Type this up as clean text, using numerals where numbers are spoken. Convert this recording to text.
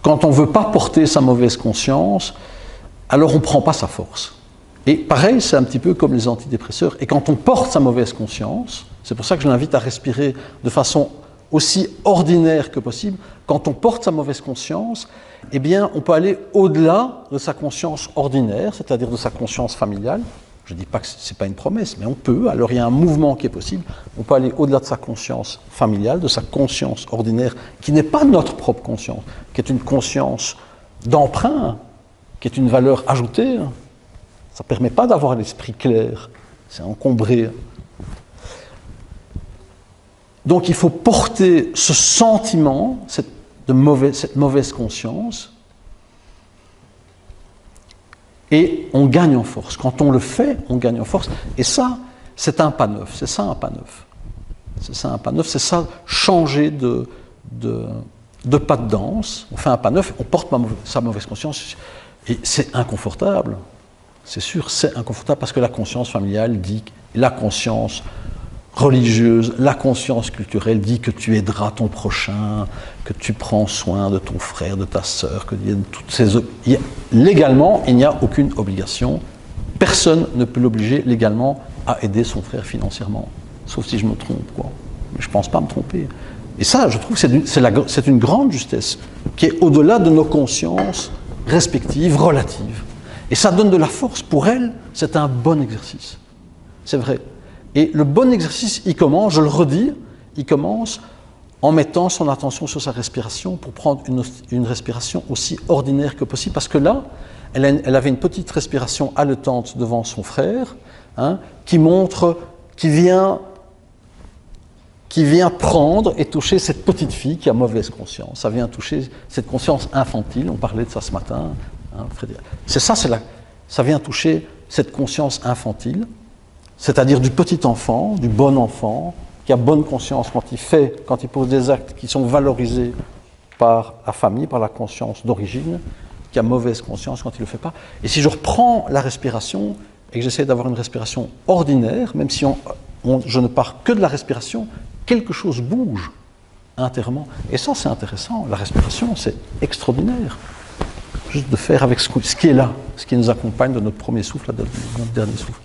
quand on ne veut pas porter sa mauvaise conscience, alors on ne prend pas sa force. Et pareil, c'est un petit peu comme les antidépresseurs. Et quand on porte sa mauvaise conscience, c'est pour ça que je l'invite à respirer de façon aussi ordinaire que possible. Quand on porte sa mauvaise conscience, eh bien, on peut aller au-delà de sa conscience ordinaire, c'est-à-dire de sa conscience familiale. Je ne dis pas que ce n'est pas une promesse, mais on peut. Alors, il y a un mouvement qui est possible. On peut aller au-delà de sa conscience familiale, de sa conscience ordinaire, qui n'est pas notre propre conscience, qui est une conscience d'emprunt, qui est une valeur ajoutée. Ça ne permet pas d'avoir l'esprit clair. C'est encombré. Donc, il faut porter ce sentiment, cette mauvaise conscience, et on gagne en force. Quand on le fait, on gagne en force. Et ça, c'est un pas neuf. C'est ça un pas neuf. C'est ça un pas neuf. C'est ça, changer de pas de danse. On fait un pas neuf, on porte sa mauvaise conscience. Et c'est inconfortable. C'est sûr, c'est inconfortable parce que la conscience familiale dit, la conscience religieuse, la conscience culturelle dit que tu aideras ton prochain, que tu prends soin de ton frère, de ta sœur, que toutes ces... Légalement, il n'y a aucune obligation. Personne ne peut l'obliger légalement à aider son frère financièrement. Sauf si je me trompe, quoi. Mais je ne pense pas me tromper. Et ça, je trouve que c'est une grande justesse qui est au-delà de nos consciences respectives, relatives. Et ça donne de la force. Pour elle, c'est un bon exercice. C'est vrai. Et le bon exercice, il commence, je le redis, il commence en mettant son attention sur sa respiration pour prendre une respiration aussi ordinaire que possible. Parce que là, elle avait une petite respiration haletante devant son frère, hein, qui vient prendre et toucher cette petite fille qui a mauvaise conscience. Ça vient toucher cette conscience infantile, on parlait de ça ce matin. Hein, c'est ça, ça vient toucher cette conscience infantile, c'est-à-dire du petit enfant, du bon enfant, qui a bonne conscience quand il pose des actes qui sont valorisés par la famille, par la conscience d'origine, qui a mauvaise conscience quand il ne le fait pas. Et si je reprends la respiration et que j'essaie d'avoir une respiration ordinaire, même si je ne pars que de la respiration, quelque chose bouge intérieurement. Et ça, c'est intéressant. La respiration, c'est extraordinaire. Juste de faire avec ce qui est là, ce qui nous accompagne de notre premier souffle à notre dernier souffle.